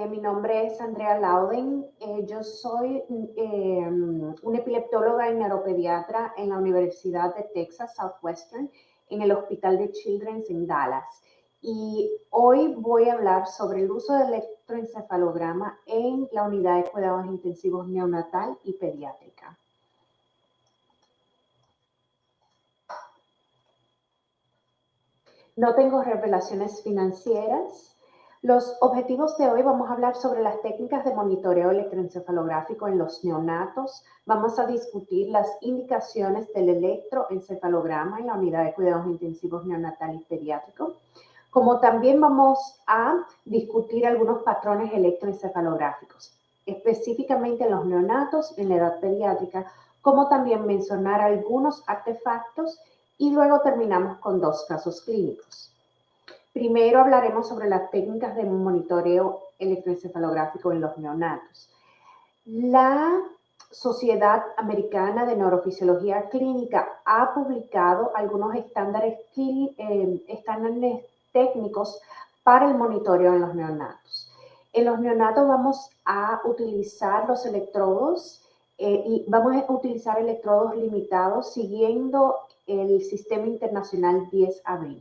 Mi nombre es Andrea Lauden. Yo soy una epileptóloga y neuropediatra en la Universidad de Texas Southwestern, en el Hospital de Children's en Dallas. Y hoy voy a hablar sobre el uso del electroencefalograma en la unidad de cuidados intensivos neonatal y pediátrica. No tengo revelaciones financieras. Los objetivos de hoy vamos a hablar sobre las técnicas de monitoreo electroencefalográfico en los neonatos. Vamos a discutir las indicaciones del electroencefalograma en la unidad de cuidados intensivos neonatal y pediátrico. Como también vamos a discutir algunos patrones electroencefalográficos, específicamente en los neonatos, en la edad pediátrica, como también mencionar algunos artefactos y luego terminamos con 2 casos clínicos. Primero hablaremos sobre las técnicas de monitoreo electroencefalográfico en los neonatos. La Sociedad Americana de Neurofisiología Clínica ha publicado algunos estándares técnicos para el monitoreo en los neonatos. En los neonatos vamos a utilizar los electrodos y vamos a utilizar electrodos limitados siguiendo el sistema internacional 10A20.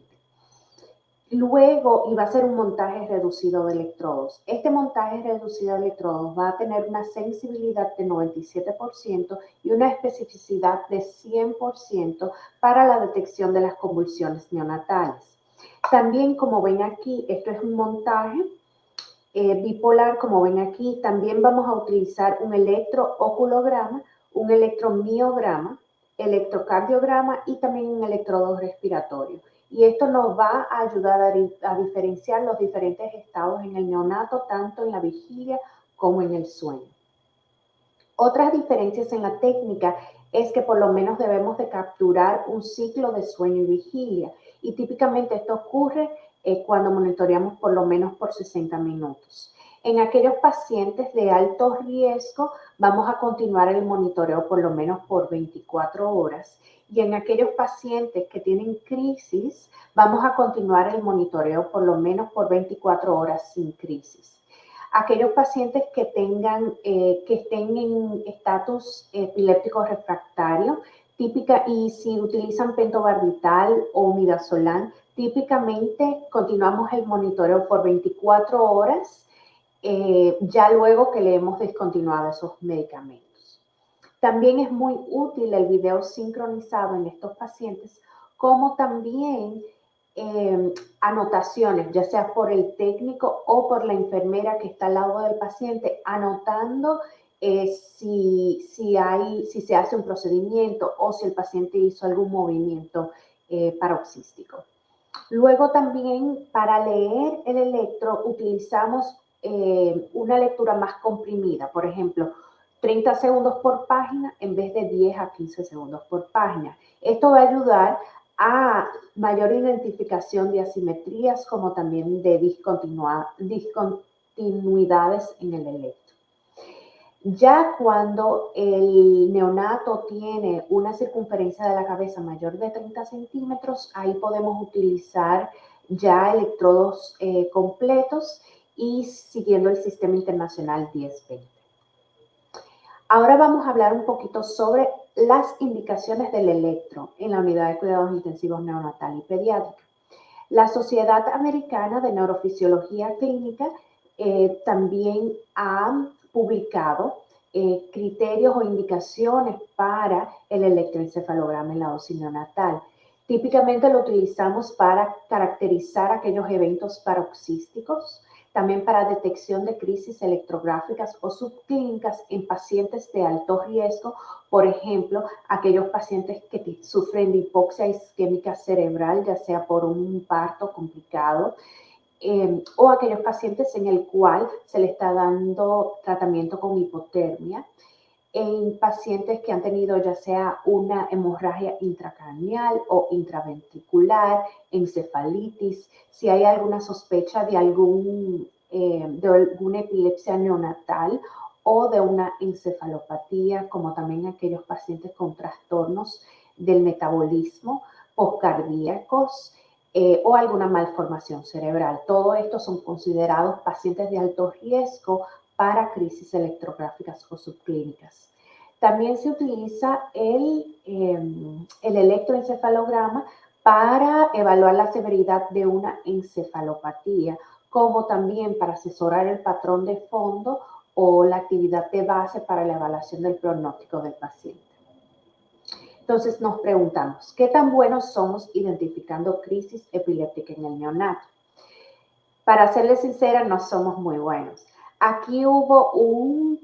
Luego iba a ser un montaje reducido de electrodos. Este montaje reducido de electrodos va a tener una sensibilidad de 97% y una especificidad de 100% para la detección de las convulsiones neonatales. También, como ven aquí, esto es un montaje bipolar, como ven aquí. También vamos a utilizar un electrooculograma, un electromiograma, electrocardiograma y también un electrodo respiratorio. Y esto nos va a ayudar a diferenciar los diferentes estados en el neonato, tanto en la vigilia como en el sueño. Otras diferencias en la técnica es que por lo menos debemos de capturar un ciclo de sueño y vigilia. Y típicamente esto ocurre cuando monitoreamos por lo menos por 60 minutos. En aquellos pacientes de alto riesgo vamos a continuar el monitoreo por lo menos por 24 horas. Y en aquellos pacientes que tienen crisis, vamos a continuar el monitoreo por lo menos por 24 horas sin crisis. Aquellos pacientes que estén en estatus epiléptico refractario, y si utilizan pentobarbital o midazolam, típicamente continuamos el monitoreo por 24 horas, ya luego que le hemos descontinuado esos medicamentos. También es muy útil el video sincronizado en estos pacientes, como también anotaciones, ya sea por el técnico o por la enfermera que está al lado del paciente, anotando si se hace un procedimiento o si el paciente hizo algún movimiento paroxístico. Luego también para leer el electro utilizamos una lectura más comprimida, por ejemplo, 30 segundos por página en vez de 10 a 15 segundos por página. Esto va a ayudar a mayor identificación de asimetrías como también de discontinuidades en el electro. Ya cuando el neonato tiene una circunferencia de la cabeza mayor de 30 centímetros, ahí podemos utilizar ya electrodos completos y siguiendo el sistema internacional 1020. Ahora vamos a hablar un poquito sobre las indicaciones del electro en la unidad de cuidados intensivos neonatal y pediátrica. La Sociedad Americana de Neurofisiología Clínica también ha publicado criterios o indicaciones para el electroencefalograma en la dosis neonatal. Típicamente lo utilizamos para caracterizar aquellos eventos paroxísticos, también para detección de crisis electrográficas o subclínicas en pacientes de alto riesgo, por ejemplo, aquellos pacientes que sufren de hipoxia isquémica cerebral, ya sea por un parto complicado, o aquellos pacientes en el cual se le está dando tratamiento con hipotermia, en pacientes que han tenido ya sea una hemorragia intracraneal o intraventricular, encefalitis, si hay alguna sospecha de alguna epilepsia neonatal o de una encefalopatía, como también aquellos pacientes con trastornos del metabolismo postcardíacos, o alguna malformación cerebral. Todo esto son considerados pacientes de alto riesgo para crisis electrográficas o subclínicas. También se utiliza el electroencefalograma para evaluar la severidad de una encefalopatía, como también para asesorar el patrón de fondo o la actividad de base para la evaluación del pronóstico del paciente. Entonces nos preguntamos, ¿qué tan buenos somos identificando crisis epiléptica en el neonato? Para serles sincera, no somos muy buenos. Aquí hubo un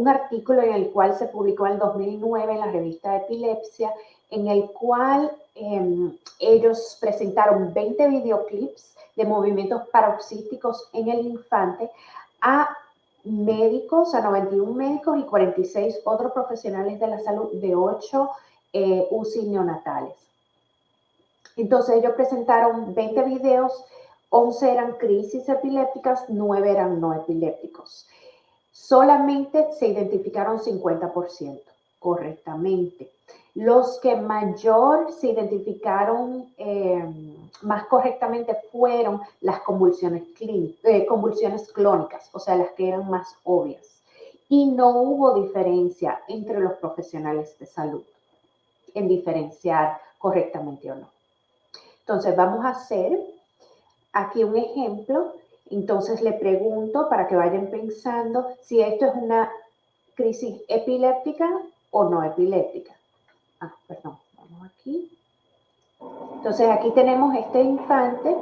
artículo en el cual se publicó en el 2009 en la revista Epilepsia, en el cual ellos presentaron 20 videoclips de movimientos paroxísticos en el infante a médicos, a 91 médicos y 46 otros profesionales de la salud de 8 UCI neonatales. Entonces ellos presentaron 20 videos, 11 eran crisis epilépticas, 9 eran no epilépticos. Solamente se identificaron 50% correctamente. Los que mayor se identificaron más correctamente fueron las convulsiones clónicas, o sea, las que eran más obvias. Y no hubo diferencia entre los profesionales de salud en diferenciar correctamente o no. Entonces, vamos a hacer aquí un ejemplo. Entonces, le pregunto para que vayan pensando si esto es una crisis epiléptica o no epiléptica. Perdón, vamos aquí. Entonces, aquí tenemos este infante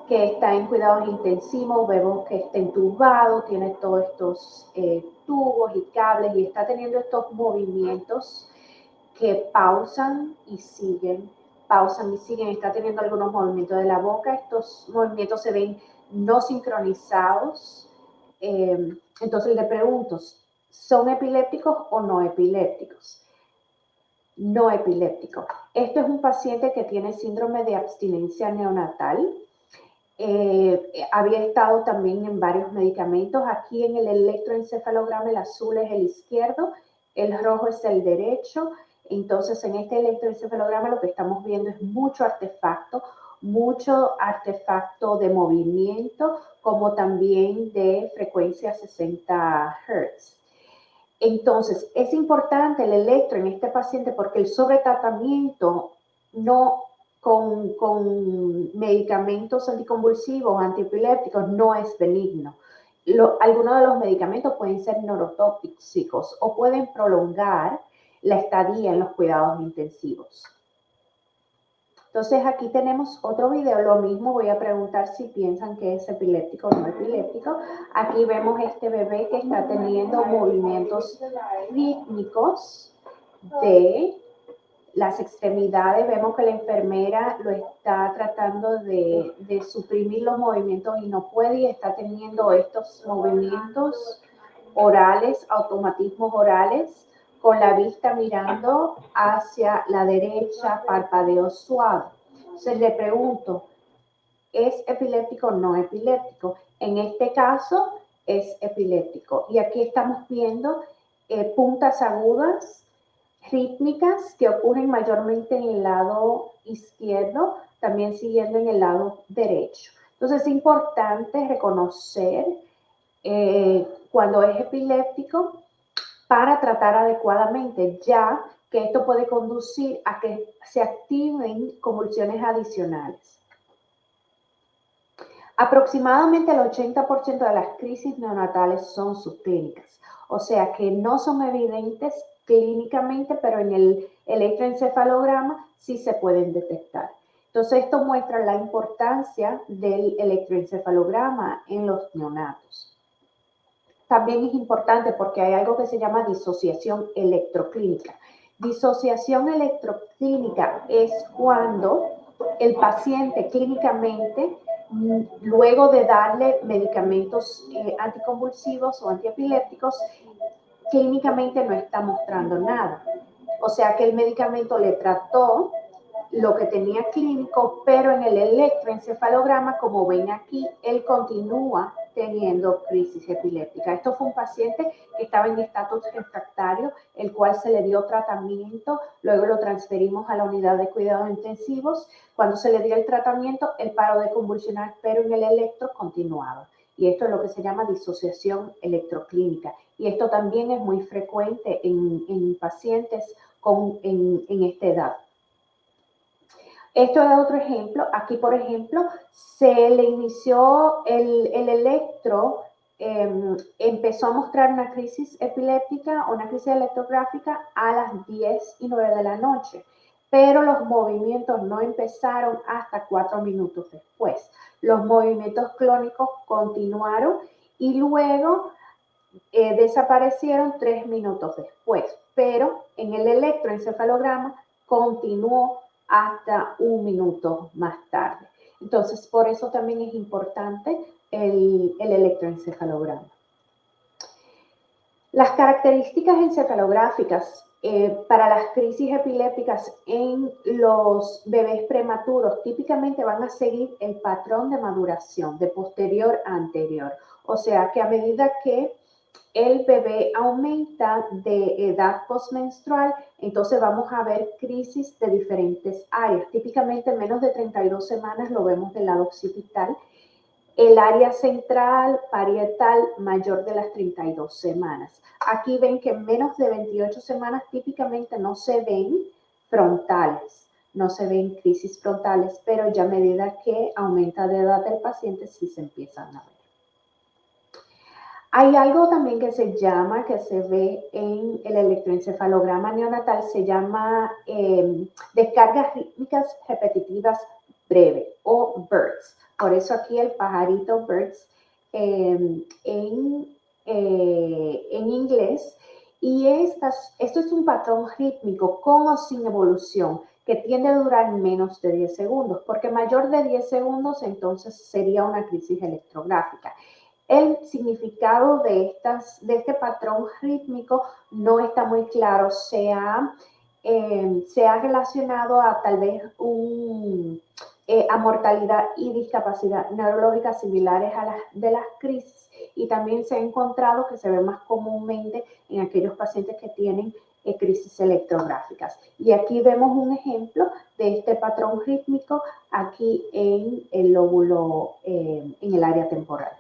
que está en cuidados intensivos, vemos que está entubado, tiene todos estos tubos y cables y está teniendo estos movimientos que pausan y siguen, está teniendo algunos movimientos de la boca, estos movimientos se ven no sincronizados. Entonces le pregunto, ¿son epilépticos o no epilépticos? No epiléptico. Esto es un paciente que tiene síndrome de abstinencia neonatal. Había estado también en varios medicamentos. Aquí en el electroencefalograma el azul es el izquierdo, el rojo es el derecho. Entonces en este electroencefalograma lo que estamos viendo es mucho artefacto de movimiento, como también de frecuencia 60 Hz. Entonces, es importante el electro en este paciente porque el sobretratamiento no con medicamentos anticonvulsivos, antiepilépticos, no es benigno. Algunos de los medicamentos pueden ser neurotóxicos o pueden prolongar la estadía en los cuidados intensivos. Entonces, aquí tenemos otro video, lo mismo, voy a preguntar si piensan que es epiléptico o no epiléptico. Aquí vemos este bebé que está teniendo movimientos rítmicos de las extremidades. Vemos que la enfermera lo está tratando de suprimir los movimientos y no puede, y está teniendo estos movimientos orales, automatismos orales, con la vista mirando hacia la derecha, parpadeo suave. Entonces le pregunto, ¿es epiléptico o no epiléptico? En este caso es epiléptico. Y aquí estamos viendo puntas agudas rítmicas que ocurren mayormente en el lado izquierdo, también siguiendo en el lado derecho. Entonces es importante reconocer cuando es epiléptico para tratar adecuadamente, ya que esto puede conducir a que se activen convulsiones adicionales. Aproximadamente el 80% de las crisis neonatales son subclínicas, o sea que no son evidentes clínicamente, pero en el electroencefalograma sí se pueden detectar. Entonces esto muestra la importancia del electroencefalograma en los neonatos. También es importante porque hay algo que se llama disociación electroclínica. Disociación electroclínica es cuando el paciente clínicamente, luego de darle medicamentos anticonvulsivos o antiepilépticos, clínicamente no está mostrando nada. O sea que el medicamento le trató lo que tenía clínico, pero en el electroencefalograma, como ven aquí, él continúa teniendo crisis epiléptica. Esto fue un paciente que estaba en estatus refractario, el cual se le dio tratamiento, luego lo transferimos a la unidad de cuidados intensivos. Cuando se le dio el tratamiento, él paró de convulsionar, pero en el electro continuaba. Y esto es lo que se llama disociación electroclínica. Y esto también es muy frecuente en pacientes en esta edad. Esto es otro ejemplo. Aquí, por ejemplo, se le inició el electro, empezó a mostrar una crisis epiléptica o una crisis electrográfica a las 10:09 de la noche, pero los movimientos no empezaron hasta 4 minutos después. Los movimientos clónicos continuaron y luego desaparecieron 3 minutos después, pero en el electroencefalograma continuó hasta 1 minuto más tarde. Entonces, por eso también es importante el electroencefalograma. Las características encefalográficas para las crisis epilépticas en los bebés prematuros típicamente van a seguir el patrón de maduración de posterior a anterior. O sea que a medida que el bebé aumenta de edad postmenstrual, entonces vamos a ver crisis de diferentes áreas. Típicamente en menos de 32 semanas lo vemos del lado occipital. El área central, parietal, mayor de las 32 semanas. Aquí ven que en menos de 28 semanas típicamente no se ven frontales, no se ven crisis frontales, pero ya a medida que aumenta de edad el paciente sí se empiezan a ver. Hay algo también que se ve en el electroencefalograma neonatal, se llama descargas rítmicas repetitivas breves o BERTS. Por eso aquí el pajarito BERTS en inglés. Y esto es un patrón rítmico con o sin evolución que tiende a durar menos de 10 segundos, porque mayor de 10 segundos entonces sería una crisis electrográfica. El significado de este patrón rítmico no está muy claro. Se ha relacionado a tal vez a mortalidad y discapacidad neurológica similares a las de las crisis, y también se ha encontrado que se ve más comúnmente en aquellos pacientes que tienen crisis electrográficas. Y aquí vemos un ejemplo de este patrón rítmico aquí en el lóbulo, en el área temporal.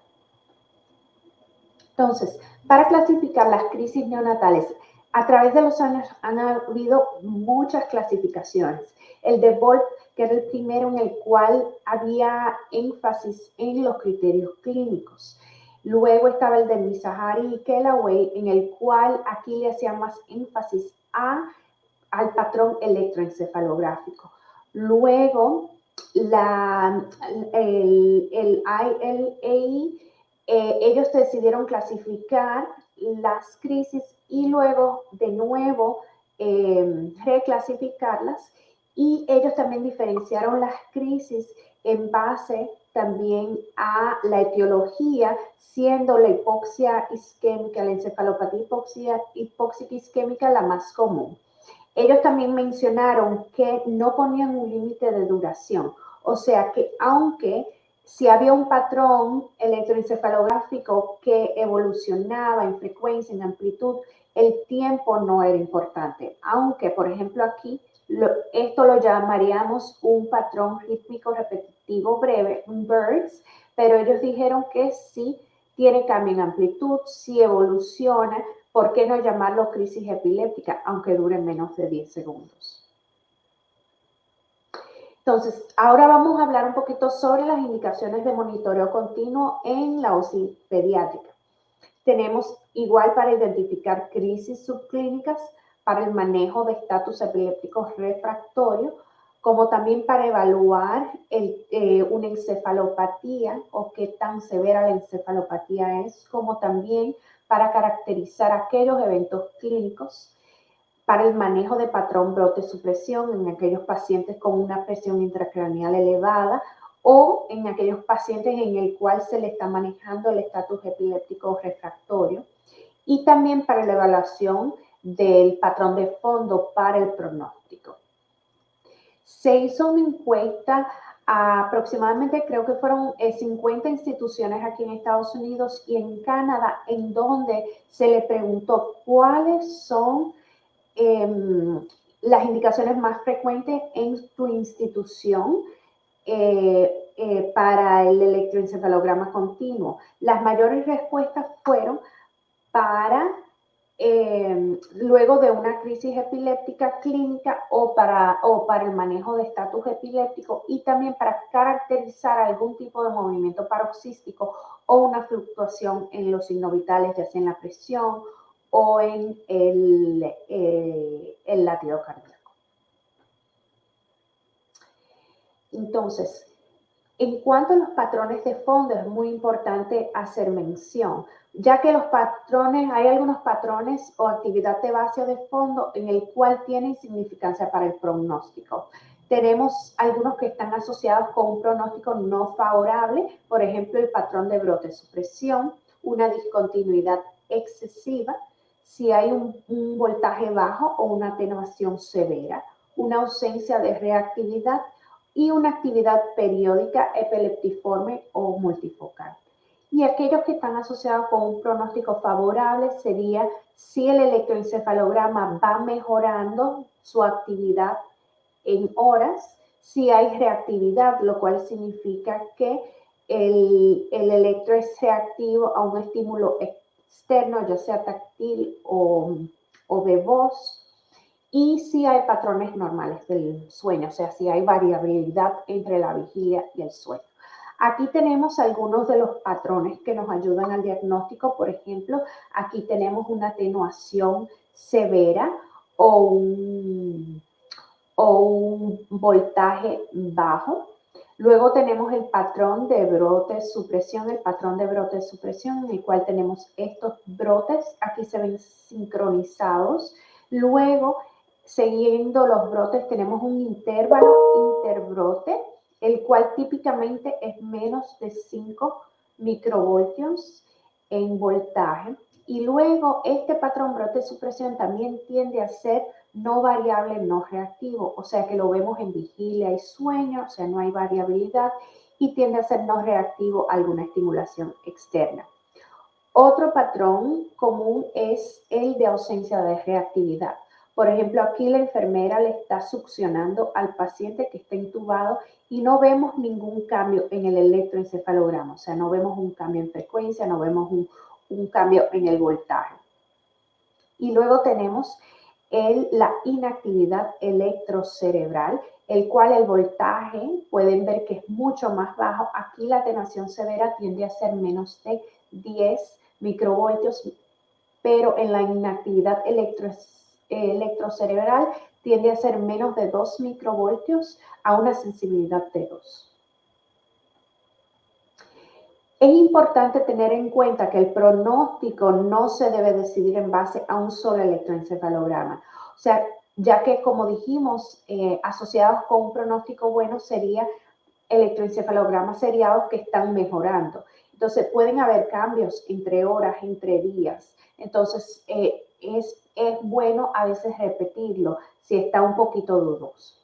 Entonces, para clasificar las crisis neonatales, a través de los años han habido muchas clasificaciones. El de Wolf, que era el primero en el cual había énfasis en los criterios clínicos. Luego estaba el de Mizrahi y Kellaway, en el cual aquí le hacían más énfasis al patrón electroencefalográfico. Luego, el ILA, ellos decidieron clasificar las crisis y luego de nuevo reclasificarlas, y ellos también diferenciaron las crisis en base también a la etiología, siendo la hipoxia isquémica, la encefalopatía hipóxica isquémica la más común. Ellos también mencionaron que no ponían un límite de duración, o sea que aunque si había un patrón electroencefalográfico que evolucionaba en frecuencia, en amplitud, el tiempo no era importante. Aunque, por ejemplo, aquí esto lo llamaríamos un patrón rítmico repetitivo breve, un BERTS, pero ellos dijeron que sí tiene cambio en amplitud, sí evoluciona. ¿Por qué no llamarlo crisis epiléptica, aunque dure menos de 10 segundos? Entonces, ahora vamos a hablar un poquito sobre las indicaciones de monitoreo continuo en la UCI pediátrica. Tenemos igual para identificar crisis subclínicas, para el manejo de estatus epilépticos refractorio, como también para evaluar una encefalopatía o qué tan severa la encefalopatía es, como también para caracterizar aquellos eventos clínicos, para el manejo de patrón brote-supresión en aquellos pacientes con una presión intracraneal elevada o en aquellos pacientes en el cual se le está manejando el estatus epiléptico refractorio, y también para la evaluación del patrón de fondo para el pronóstico. Se hizo una encuesta a aproximadamente, creo que fueron 50 instituciones aquí en Estados Unidos y en Canadá, en donde se le preguntó cuáles son las indicaciones más frecuentes en tu institución para el electroencefalograma continuo. Las mayores respuestas fueron para luego de una crisis epiléptica clínica o para el manejo de estatus epiléptico y también para caracterizar algún tipo de movimiento paroxístico o una fluctuación en los signos vitales, ya sea en la presión o en el latido cardíaco. Entonces, en cuanto a los patrones de fondo, es muy importante hacer mención, ya que los patrones, hay algunos patrones o actividad de base o de fondo en el cual tienen significancia para el pronóstico. Tenemos algunos que están asociados con un pronóstico no favorable, por ejemplo, el patrón de brote supresión, una discontinuidad excesiva, si hay un voltaje bajo o una atenuación severa, una ausencia de reactividad, y una actividad periódica epileptiforme o multifocal. Y aquellos que están asociados con un pronóstico favorable sería si el electroencefalograma va mejorando su actividad en horas, si hay reactividad, lo cual significa que el electro es reactivo a un estímulo externo, ya sea táctil o de voz, y si hay patrones normales del sueño, o sea, si hay variabilidad entre la vigilia y el sueño. Aquí tenemos algunos de los patrones que nos ayudan al diagnóstico. Por ejemplo, aquí tenemos una atenuación severa o un voltaje bajo. Luego tenemos el patrón de brote-supresión, en el cual tenemos estos brotes, aquí se ven sincronizados. Luego, siguiendo los brotes, tenemos un intervalo interbrote, el cual típicamente es menos de 5 microvoltios en voltaje. Y luego, este patrón brote-supresión también tiende a ser no variable, no reactivo, o sea que lo vemos en vigilia y sueño, o sea, no hay variabilidad y tiende a ser no reactivo a alguna estimulación externa. Otro patrón común es el de ausencia de reactividad. Por ejemplo, aquí la enfermera le está succionando al paciente que está intubado y no vemos ningún cambio en el electroencefalograma, o sea, no vemos un cambio en frecuencia, no vemos un cambio en el voltaje. Y luego tenemos la inactividad electrocerebral, el cual el voltaje, pueden ver que es mucho más bajo. Aquí la atenuación severa tiende a ser menos de 10 microvoltios, pero en la inactividad electrocerebral tiende a ser menos de 2 microvoltios a una sensibilidad de 2. Es importante tener en cuenta que el pronóstico no se debe decidir en base a un solo electroencefalograma. O sea, ya que como dijimos, asociados con un pronóstico bueno sería electroencefalogramas seriados que están mejorando. Entonces pueden haber cambios entre horas, entre días. Entonces es bueno a veces repetirlo si está un poquito dudoso.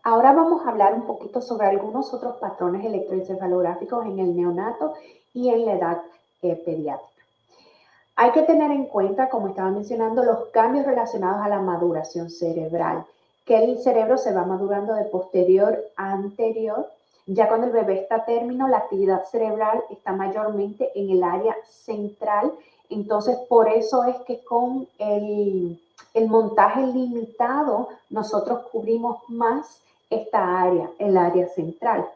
Ahora vamos a hablar un poquito sobre algunos otros patrones electroencefalográficos en el neonato y en la edad pediátrica. Hay que tener en cuenta, como estaba mencionando, los cambios relacionados a la maduración cerebral, que el cerebro se va madurando de posterior a anterior. Ya cuando el bebé está a término, la actividad cerebral está mayormente en el área central. Entonces, por eso es que con el montaje limitado, nosotros cubrimos más esta área, el área central.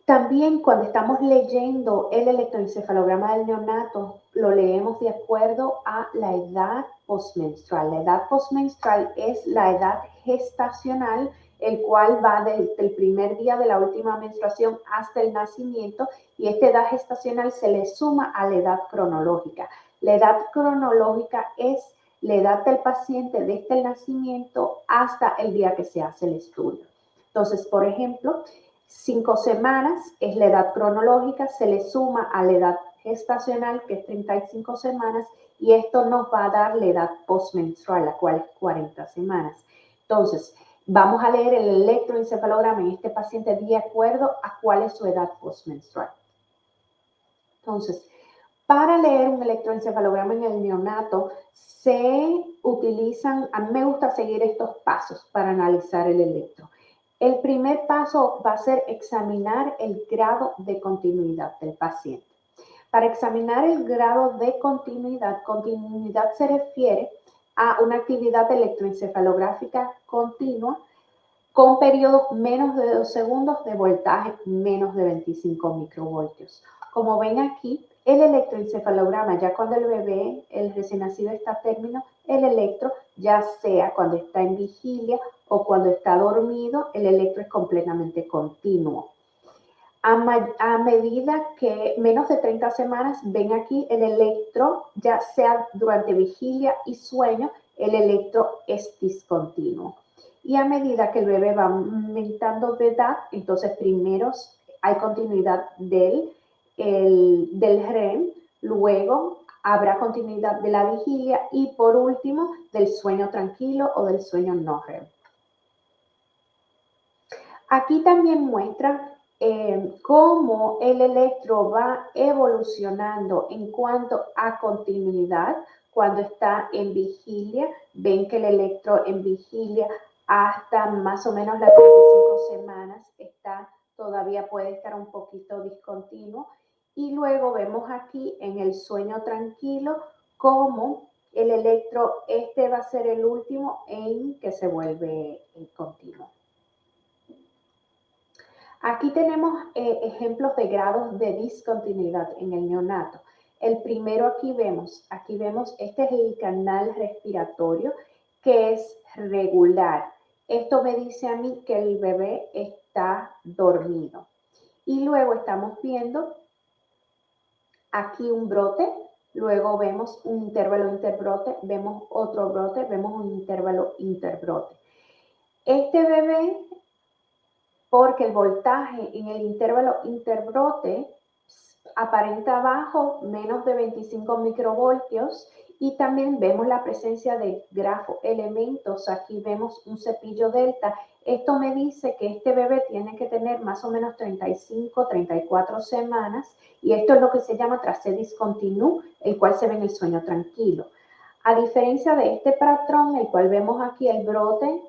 También cuando estamos leyendo el electroencefalograma del neonato, lo leemos de acuerdo a la edad postmenstrual. La edad postmenstrual es la edad gestacional, el cual va desde el primer día de la última menstruación hasta el nacimiento, y esta edad gestacional se le suma a la edad cronológica. La edad cronológica es la edad del paciente desde el nacimiento hasta el día que se hace el estudio. Entonces, por ejemplo, 5 semanas es la edad cronológica, se le suma a la edad gestacional, que es 35 semanas, y esto nos va a dar la edad postmenstrual, la cual es 40 semanas. Entonces, vamos a leer el electroencefalograma en este paciente de acuerdo a cuál es su edad postmenstrual. Entonces, para leer un electroencefalograma en el neonato, se utilizan, a mí me gusta seguir estos pasos para analizar el electro. El primer paso va a ser examinar el grado de continuidad del paciente. Para examinar el grado de continuidad se refiere a una actividad electroencefalográfica continua con periodo menos de 2 segundos de voltaje menos de 25 microvoltios. Como ven aquí, el electroencefalograma, ya cuando el bebé, el recién nacido está a término, el electro, ya sea cuando está en vigilia o cuando está dormido, el electro es completamente continuo. A medida que menos de 30 semanas, ven aquí el electro, ya sea durante vigilia y sueño, el electro es discontinuo. Y a medida que el bebé va aumentando de edad, entonces primero hay continuidad del REM, luego habrá continuidad de la vigilia y por último del sueño tranquilo o del sueño no REM. Aquí también muestra cómo el electro va evolucionando en cuanto a continuidad. Cuando está en vigilia, ven que el electro en vigilia hasta más o menos las 35 semanas todavía puede estar un poquito discontinuo. Y luego vemos aquí en el sueño tranquilo cómo el electro, va a ser el último en que se vuelve continuo. Aquí tenemos ejemplos de grados de discontinuidad en el neonato. El primero aquí vemos, este es el canal respiratorio que es regular. Esto me dice a mí que el bebé está dormido. Y luego estamos viendo aquí un brote, luego vemos un intervalo interbrote, vemos otro brote, vemos un intervalo interbrote. Este bebé, porque el voltaje en el intervalo interbrote aparenta bajo, menos de 25 microvoltios, y también vemos la presencia de grafoelementos. Aquí vemos un cepillo delta. Esto me dice que este bebé tiene que tener más o menos 35, 34 semanas, y esto es lo que se llama tracé discontinuo, el cual se ve en el sueño tranquilo. A diferencia de este patrón, el cual vemos aquí el brote,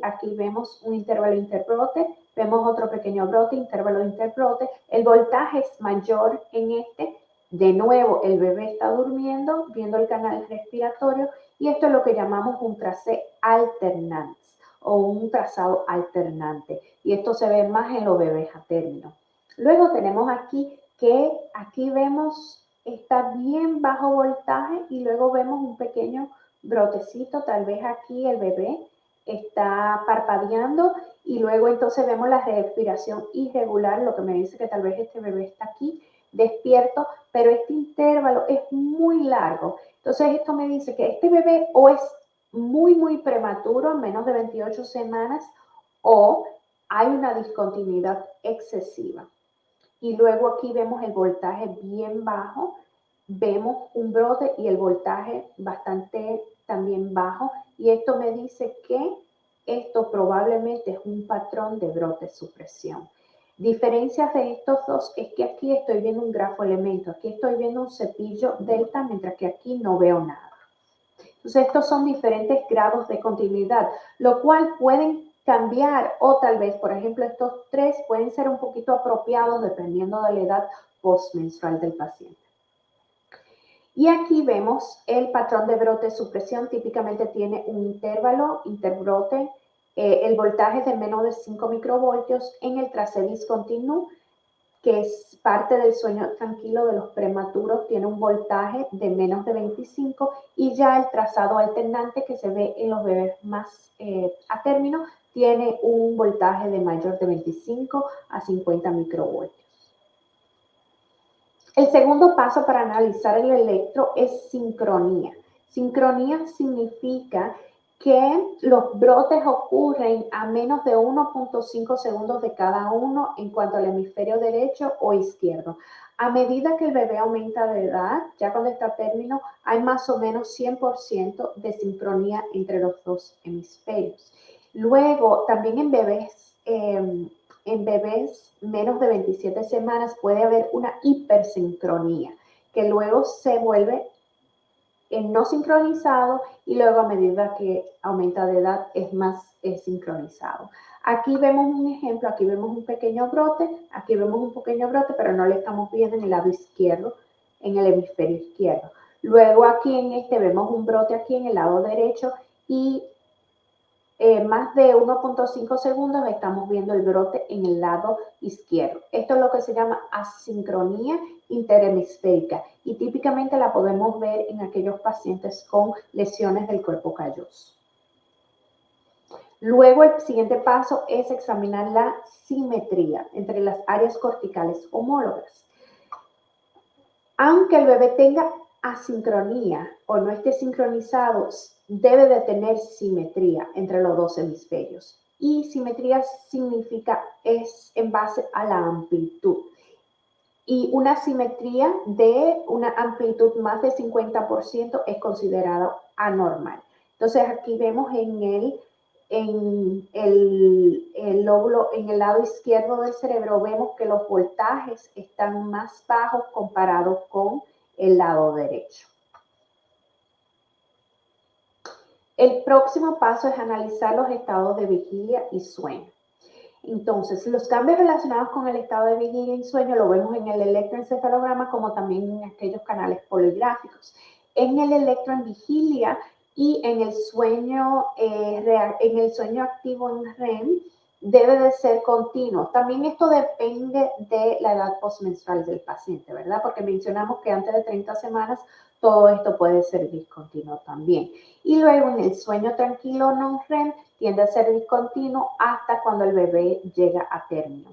aquí vemos un intervalo interbrote, vemos otro pequeño brote, intervalo interbrote, el voltaje es mayor en este, de nuevo el bebé está durmiendo, viendo el canal respiratorio, y esto es lo que llamamos un tracé alternante o un trazado alternante, y esto se ve más en los bebés a término. Luego tenemos aquí vemos está bien bajo voltaje y luego vemos un pequeño brotecito, tal vez aquí el bebé está parpadeando y luego entonces vemos la respiración irregular, lo que me dice que tal vez este bebé está aquí despierto, pero este intervalo es muy largo. Entonces esto me dice que este bebé o es muy prematuro, menos de 28 semanas, o hay una discontinuidad excesiva. Y luego aquí vemos el voltaje bien bajo, vemos un brote y el voltaje bastante también bajo, y esto me dice que esto probablemente es un patrón de brote supresión. Diferencias de estos dos es que aquí estoy viendo un grafoelemento, aquí estoy viendo un cepillo delta, mientras que aquí no veo nada. Entonces estos son diferentes grados de continuidad, lo cual pueden cambiar, o tal vez, por ejemplo, estos tres pueden ser un poquito apropiados dependiendo de la edad postmenstrual del paciente. Y aquí vemos el patrón de brote supresión, típicamente tiene un intervalo, interbrote, el voltaje es de menos de 5 microvoltios, en el tracé discontinuo, que es parte del sueño tranquilo de los prematuros, tiene un voltaje de menos de 25, y ya el trazado alternante que se ve en los bebés más a término tiene un voltaje de mayor de 25 a 50 microvoltios. El segundo paso para analizar el electro es sincronía. Sincronía significa que los brotes ocurren a menos de 1.5 segundos de cada uno en cuanto al hemisferio derecho o izquierdo. A medida que el bebé aumenta de edad, ya cuando está a término, hay más o menos 100% de sincronía entre los dos hemisferios. Luego, también en bebés menos de 27 semanas puede haber una hipersincronía, que luego se vuelve no sincronizado y luego a medida que aumenta de edad es más sincronizado. Aquí vemos un ejemplo, aquí vemos un pequeño brote, aquí vemos un pequeño brote, pero no le estamos viendo en el lado izquierdo, en el hemisferio izquierdo. Luego aquí en este vemos un brote aquí en el lado derecho y más de 1.5 segundos estamos viendo el brote en el lado izquierdo. Esto es lo que se llama asincronía interhemisférica y típicamente la podemos ver en aquellos pacientes con lesiones del cuerpo calloso. Luego el siguiente paso es examinar la simetría entre las áreas corticales homólogas. Aunque el bebé tenga asincronía o no esté sincronizado, debe de tener simetría entre los dos hemisferios. Y simetría significa es en base a la amplitud. Y una simetría de una amplitud más de 50% es considerado anormal. Entonces aquí vemos en el lóbulo, en el lado izquierdo del cerebro, vemos que los voltajes están más bajos comparados con el lado derecho. El próximo paso es analizar los estados de vigilia y sueño. Entonces, los cambios relacionados con el estado de vigilia y sueño lo vemos en el electroencefalograma como también en aquellos canales poligráficos. En el electroenvigilia y en el sueño en el sueño activo en REM debe de ser continuo. También esto depende de la edad postmenstrual del paciente, ¿verdad? Porque mencionamos que antes de 30 semanas todo esto puede ser discontinuo también. Y luego en el sueño tranquilo non-REM tiende a ser discontinuo hasta cuando el bebé llega a término.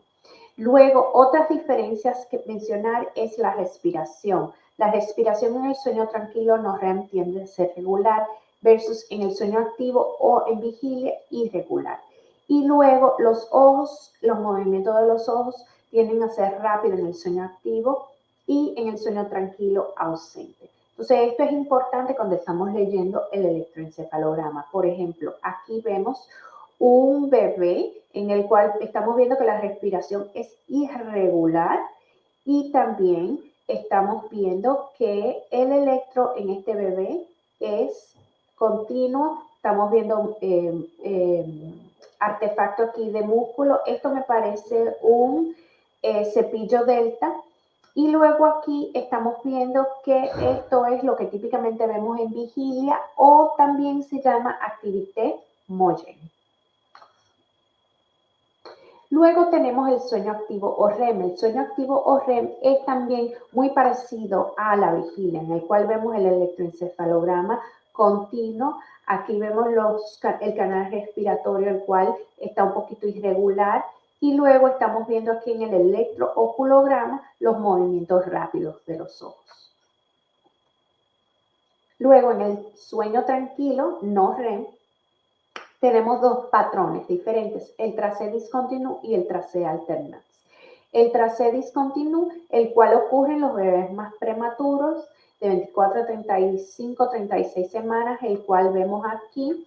Luego, otras diferencias que mencionar es la respiración. La respiración en el sueño tranquilo non-REM tiende a ser regular versus en el sueño activo o en vigilia irregular. Y luego los ojos, los movimientos de los ojos tienden a ser rápidos en el sueño activo y en el sueño tranquilo ausente. Entonces, esto es importante cuando estamos leyendo el electroencefalograma. Por ejemplo, aquí vemos un bebé en el cual estamos viendo que la respiración es irregular y también estamos viendo que el electro en este bebé es continuo. Estamos viendo artefacto aquí de músculo. Esto me parece un cepillo delta. Y luego aquí estamos viendo que esto es lo que típicamente vemos en vigilia o también se llama activité moyen. Luego tenemos el sueño activo o REM. El sueño activo o REM es también muy parecido a la vigilia, en el cual vemos el electroencefalograma continuo. Aquí vemos el canal respiratorio, el cual está un poquito irregular. Y luego estamos viendo aquí en el electrooculograma los movimientos rápidos de los ojos. Luego en el sueño tranquilo, no REM, tenemos dos patrones diferentes, el tracé discontinuo y el tracé alternans. El tracé discontinuo, el cual ocurre en los bebés más prematuros, de 24 a 35, 36 semanas, el cual vemos aquí.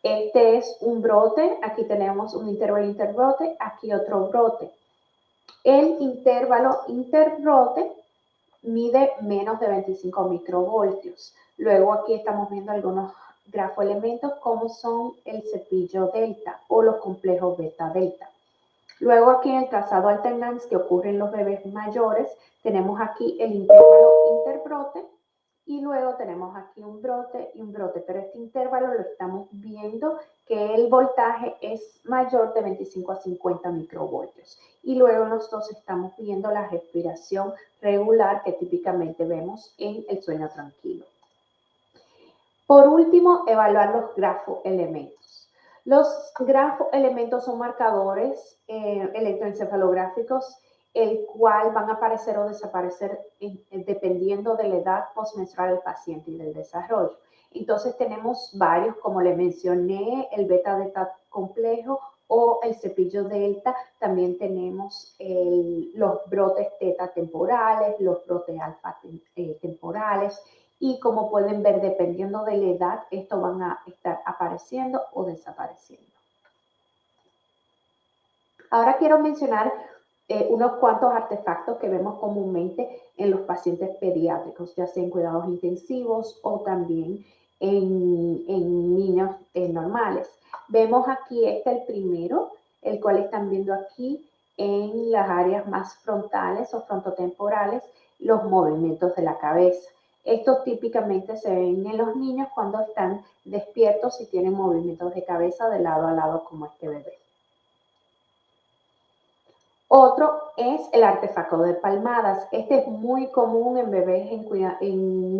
Este es un brote, aquí tenemos un intervalo interbrote, aquí otro brote. El intervalo interbrote mide menos de 25 microvoltios. Luego aquí estamos viendo algunos grafoelementos como son el cepillo delta o los complejos beta-delta. Luego aquí en el trazado alternans que ocurre en los bebés mayores, tenemos aquí el intervalo interbrote y luego tenemos aquí un brote y un brote, pero este intervalo lo estamos viendo que el voltaje es mayor de 25 a 50 microvoltios. Y luego nosotros estamos viendo la respiración regular que típicamente vemos en el sueño tranquilo. Por último, evaluar los grafoelementos. Los grafoelementos son marcadores electroencefalográficos el cual van a aparecer o desaparecer dependiendo de la edad postmenstrual del paciente y del desarrollo. Entonces tenemos varios, como le mencioné, el beta-delta complejo o el cepillo delta. También tenemos los brotes teta temporales, los brotes alfa temporales. Y como pueden ver, dependiendo de la edad, estos van a estar apareciendo o desapareciendo. Ahora quiero mencionar unos cuantos artefactos que vemos comúnmente en los pacientes pediátricos, ya sea en cuidados intensivos o también en niños normales. Vemos aquí, el primero, el cual están viendo aquí en las áreas más frontales o frontotemporales, los movimientos de la cabeza. Estos típicamente se ven en los niños cuando están despiertos y tienen movimientos de cabeza de lado a lado como este bebé. Otro es el artefacto de palmadas. Este es muy común en bebés en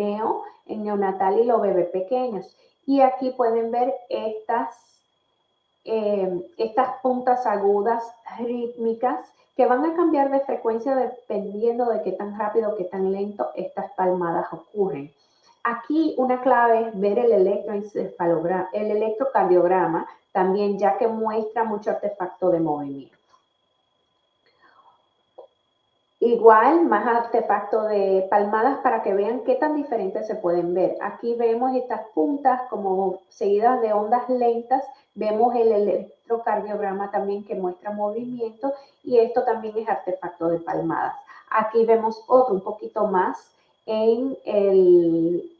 neonatal y los bebés pequeños. Y aquí pueden ver estas puntas agudas rítmicas que van a cambiar de frecuencia dependiendo de qué tan rápido, qué tan lento estas palmadas ocurren. Aquí una clave es ver el electrocardiograma también, ya que muestra mucho artefacto de movimiento. Igual, más artefacto de palmadas para que vean qué tan diferentes se pueden ver. Aquí vemos estas puntas como seguidas de ondas lentas. Vemos el electrocardiograma también que muestra movimiento y esto también es artefacto de palmadas. Aquí vemos otro un poquito más en el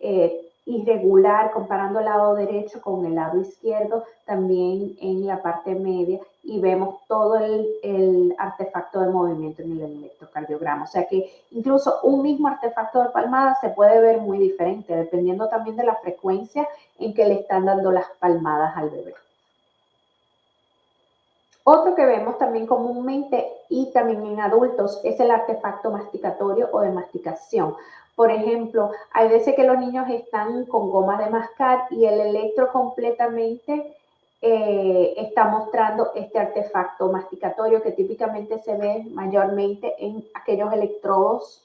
irregular, comparando el lado derecho con el lado izquierdo, también en la parte media, y vemos todo el artefacto de movimiento en el electrocardiograma. O sea que incluso un mismo artefacto de palmada se puede ver muy diferente, dependiendo también de la frecuencia en que le están dando las palmadas al bebé. Otro que vemos también comúnmente y también en adultos es el artefacto masticatorio o de masticación. Por ejemplo, hay veces que los niños están con gomas de mascar y el electro completamente está mostrando este artefacto masticatorio que típicamente se ve mayormente en aquellos electrodos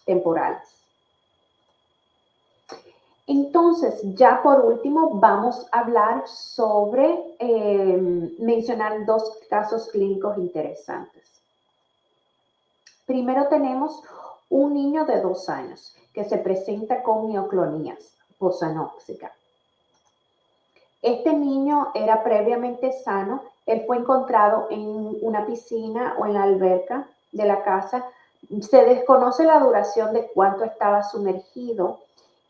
temporales. Entonces, ya por último, vamos a hablar sobre, mencionar dos casos clínicos interesantes. Primero tenemos un niño de 2 años que se presenta con mioclonías posanóxicas. Este niño era previamente sano, él fue encontrado en una piscina o en la alberca de la casa. Se desconoce la duración de cuánto estaba sumergido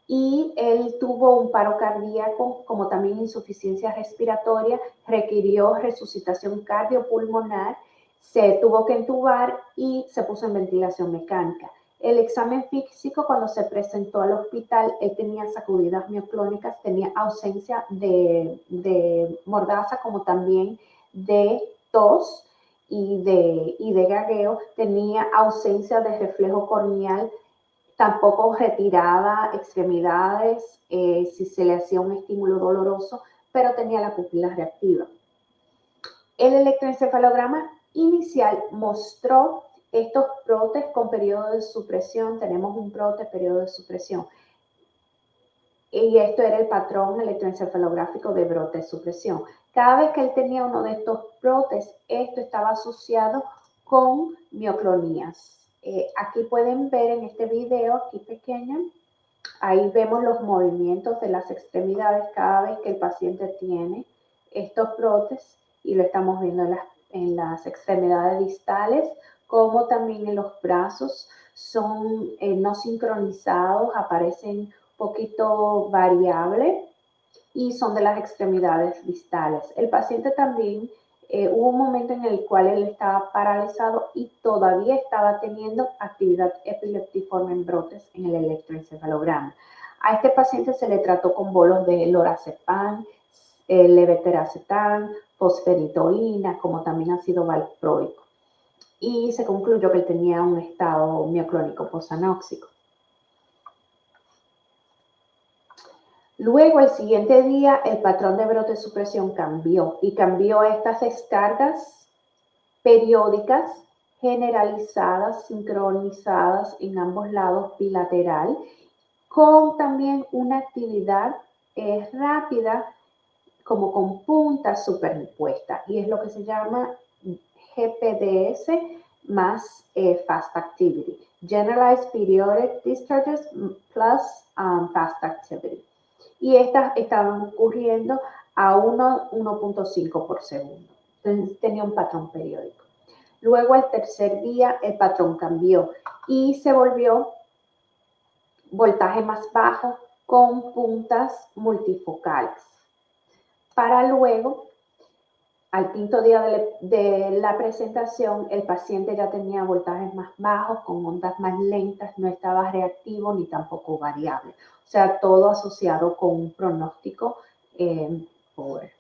y él tuvo un paro cardíaco, como también insuficiencia respiratoria, requirió resucitación cardiopulmonar, se tuvo que entubar y se puso en ventilación mecánica. El examen físico, cuando se presentó al hospital, él tenía sacudidas mioclónicas, tenía ausencia de mordaza, como también de tos y de gagueo, tenía ausencia de reflejo corneal, tampoco retiraba extremidades si se le hacía un estímulo doloroso, pero tenía la pupila reactiva. El electroencefalograma inicial mostró estos brotes con periodo de supresión. Tenemos un brote, periodo de supresión. Y esto era el patrón electroencefalográfico de brote de supresión. Cada vez que él tenía uno de estos brotes, esto estaba asociado con mioclonías. Aquí pueden ver en este video, aquí pequeño, ahí vemos los movimientos de las extremidades cada vez que el paciente tiene estos brotes y lo estamos viendo en las extremidades distales, como también en los brazos. Son no sincronizados, aparecen un poquito variable y son de las extremidades distales. El paciente también hubo un momento en el cual él estaba paralizado y todavía estaba teniendo actividad epileptiforme en brotes en el electroencefalograma. A este paciente se le trató con bolos de lorazepam, levetiracetam, fosferitoína, como también ácido valproico. Y se concluyó que él tenía un estado mioclónico posanóxico. Luego, el siguiente día, el patrón de brote de supresión cambió y cambió a estas descargas periódicas, generalizadas, sincronizadas en ambos lados bilateral con también una actividad rápida, como con puntas superimpuestas, y es lo que se llama GPDS más Fast Activity, Generalized Periodic Discharges plus Fast Activity. Y estas estaban ocurriendo a 1.5 por segundo. Entonces tenía un patrón periódico. Luego al tercer día el patrón cambió y se volvió voltaje más bajo con puntas multifocales. Para luego, al quinto día de la presentación, el paciente ya tenía voltajes más bajos, con ondas más lentas, no estaba reactivo ni tampoco variable. O sea, todo asociado con un pronóstico pobre.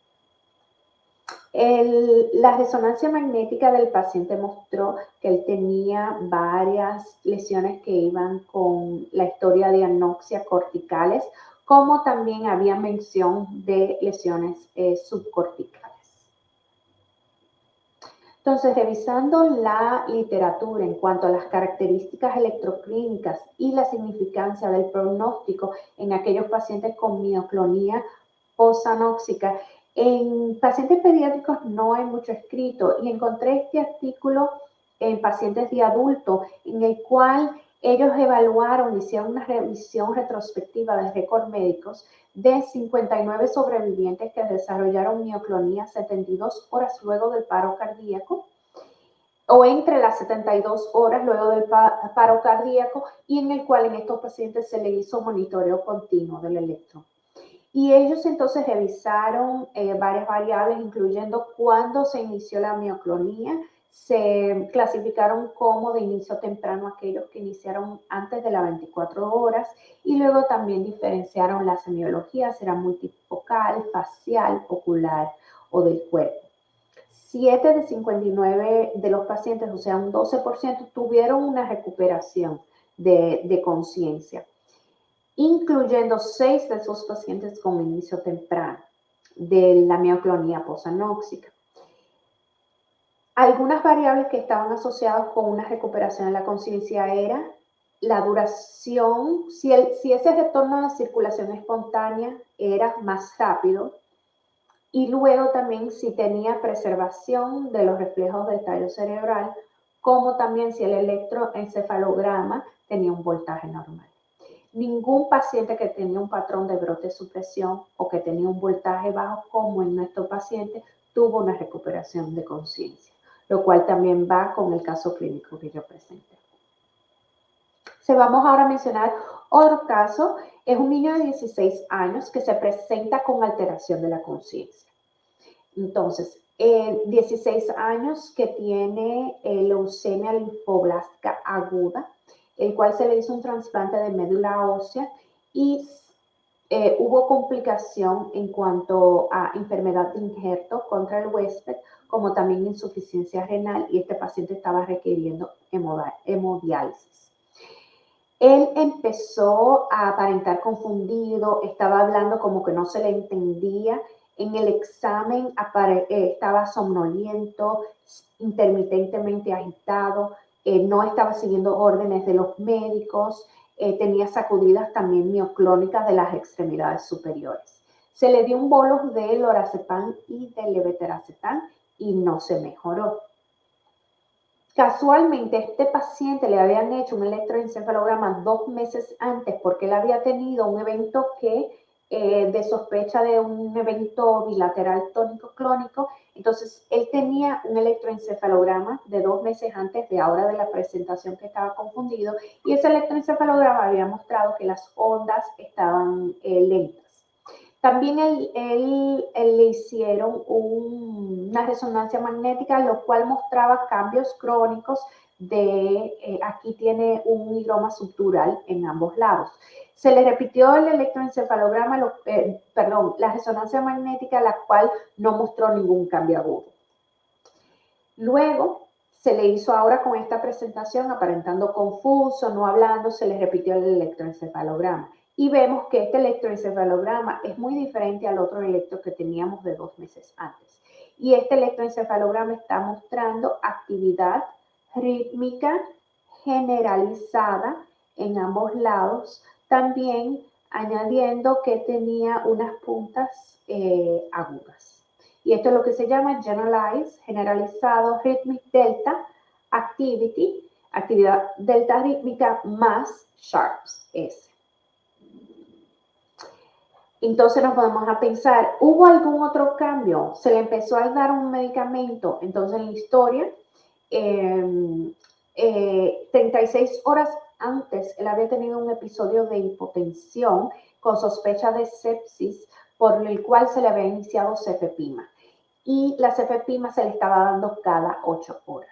La resonancia magnética del paciente mostró que él tenía varias lesiones que iban con la historia de anoxia corticales, como también había mención de lesiones subcorticales. Entonces, revisando la literatura en cuanto a las características electroclínicas y la significancia del pronóstico en aquellos pacientes con mioclonía posanóxica, en pacientes pediátricos no hay mucho escrito y encontré este artículo en pacientes de adultos en el cual ellos evaluaron, hicieron una revisión retrospectiva de récords médicos de 59 sobrevivientes que desarrollaron mioclonía 72 horas luego del paro cardíaco o entre las 72 horas luego del paro cardíaco, y en el cual en estos pacientes se le hizo monitoreo continuo del electro. Y ellos entonces revisaron varias variables, incluyendo cuándo se inició la mioclonía. Se clasificaron como de inicio temprano aquellos que iniciaron antes de las 24 horas y luego también diferenciaron la semiología, será multifocal, facial, ocular o del cuerpo. 7 de 59 de los pacientes, o sea, un 12%, tuvieron una recuperación de conciencia, incluyendo 6 de esos pacientes con inicio temprano de la mioclonía posanóxica. Algunas variables que estaban asociadas con una recuperación de la conciencia era la duración, si ese retorno a la circulación espontánea era más rápido, y luego también si tenía preservación de los reflejos del tallo cerebral, como también si el electroencefalograma tenía un voltaje normal. Ningún paciente que tenía un patrón de brote supresión o que tenía un voltaje bajo, como en nuestro paciente, tuvo una recuperación de conciencia, lo cual también va con el caso clínico que yo presenté. Vamos ahora a mencionar otro caso. Es un niño de 16 años que se presenta con alteración de la conciencia. Entonces, 16 años que tiene leucemia linfoblástica aguda, el cual se le hizo un trasplante de médula ósea y hubo complicación en cuanto a enfermedad de injerto contra el huésped, como también insuficiencia renal, y este paciente estaba requiriendo hemodiálisis. Él empezó a aparentar confundido, estaba hablando como que no se le entendía. En el examen estaba somnoliento, intermitentemente agitado, no estaba siguiendo órdenes de los médicos, tenía sacudidas también mioclónicas de las extremidades superiores. Se le dio un bolus de lorazepam y de levetiracetam y no se mejoró. Casualmente, a este paciente le habían hecho un electroencefalograma 2 meses antes porque él había tenido un evento de sospecha de un evento bilateral tónico-clónico. Entonces, él tenía un electroencefalograma de 2 meses antes de ahora de la presentación, que estaba confundido, y ese electroencefalograma había mostrado que las ondas estaban lentas. También le hicieron una resonancia magnética, lo cual mostraba cambios crónicos aquí tiene un higroma subdural en ambos lados. Se le repitió el electroencefalograma, la resonancia magnética, la cual no mostró ningún cambio agudo. Luego, se le hizo ahora con esta presentación, aparentando confuso, no hablando, se le repitió el electroencefalograma. Y vemos que este electroencefalograma es muy diferente al otro electro que teníamos de 2 meses antes. Y este electroencefalograma está mostrando actividad rítmica generalizada en ambos lados, también añadiendo que tenía unas puntas agudas. Y esto es lo que se llama Generalized, Generalizado Rhythmic Delta Activity, actividad delta rítmica más Sharps S. Entonces nos podemos a pensar, ¿hubo algún otro cambio? ¿Se le empezó a dar un medicamento? Entonces en la historia, 36 horas antes, él había tenido un episodio de hipotensión con sospecha de sepsis, por el cual se le había iniciado cefepima. Y la cefepima se le estaba dando cada 8 horas.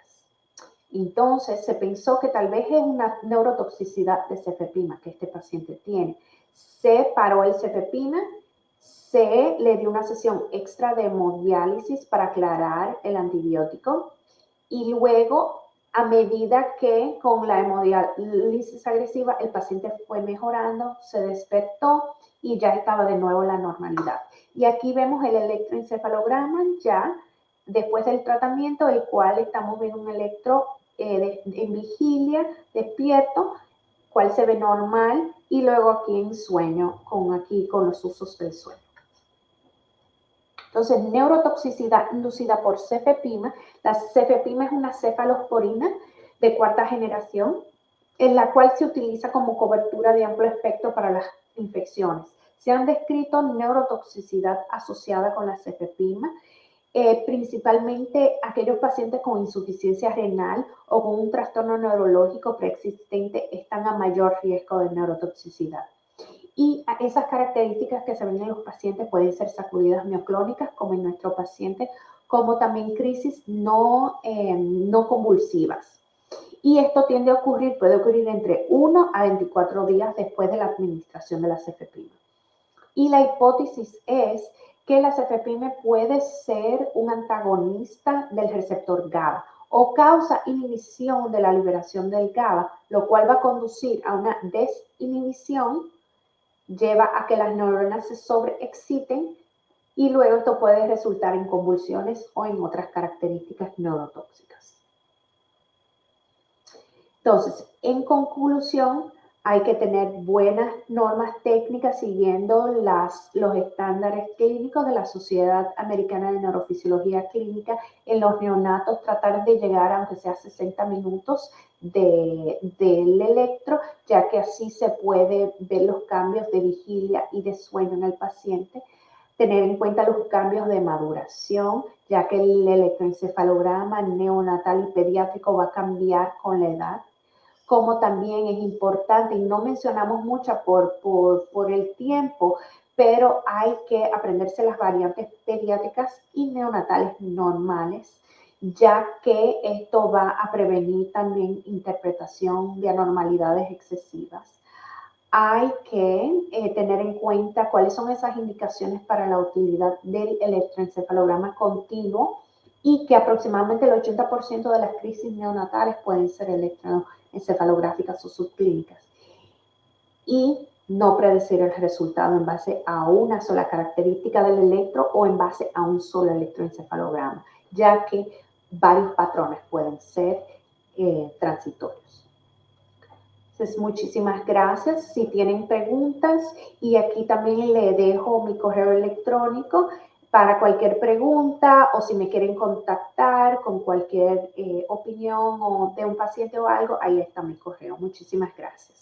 Entonces se pensó que tal vez es una neurotoxicidad de cefepima que este paciente tiene. Se paró el cefepima, se le dio una sesión extra de hemodiálisis para aclarar el antibiótico y luego, a medida que con la hemodiálisis agresiva el paciente fue mejorando, se despertó y ya estaba de nuevo en la normalidad. Y aquí vemos el electroencefalograma ya después del tratamiento, el cual estamos viendo un electro en vigilia, despierto, cual se ve normal, y luego aquí en sueño, con los usos del sueño. Entonces, neurotoxicidad inducida por cefepima. La cefepima es una cefalosporina de cuarta generación, en la cual se utiliza como cobertura de amplio espectro para las infecciones. Se han descrito neurotoxicidad asociada con la cefepima, principalmente aquellos pacientes con insuficiencia renal o con un trastorno neurológico preexistente están a mayor riesgo de neurotoxicidad. Y esas características que se ven en los pacientes pueden ser sacudidas mioclónicas, como en nuestro paciente, como también crisis no convulsivas. Y esto puede ocurrir entre 1 a 24 días después de la administración de la cefepima. Y la hipótesis es que la cefepima puede ser un antagonista del receptor GABA o causa inhibición de la liberación del GABA, lo cual va a conducir a una desinhibición, lleva a que las neuronas se sobreexciten y luego esto puede resultar en convulsiones o en otras características neurotóxicas. Entonces, en conclusión, hay que tener buenas normas técnicas siguiendo los estándares clínicos de la Sociedad Americana de Neurofisiología Clínica. En los neonatos, tratar de llegar aunque sea 60 minutos del electro, ya que así se puede ver los cambios de vigilia y de sueño en el paciente. Tener en cuenta los cambios de maduración, ya que el electroencefalograma neonatal y pediátrico va a cambiar con la edad. Como también es importante, y no mencionamos mucho por el tiempo, pero hay que aprenderse las variantes pediátricas y neonatales normales, ya que esto va a prevenir también interpretación de anormalidades excesivas. Hay que tener en cuenta cuáles son esas indicaciones para la utilidad del electroencefalograma continuo y que aproximadamente el 80% de las crisis neonatales pueden ser electroencefalográficas o subclínicas. Y no predecir el resultado en base a una sola característica del electro o en base a un solo electroencefalograma, ya que varios patrones pueden ser transitorios. Entonces, muchísimas gracias. Si tienen preguntas, y aquí también le dejo mi correo electrónico para cualquier pregunta o si me quieren contactar con cualquier opinión o de un paciente o algo, ahí está mi correo. Muchísimas gracias.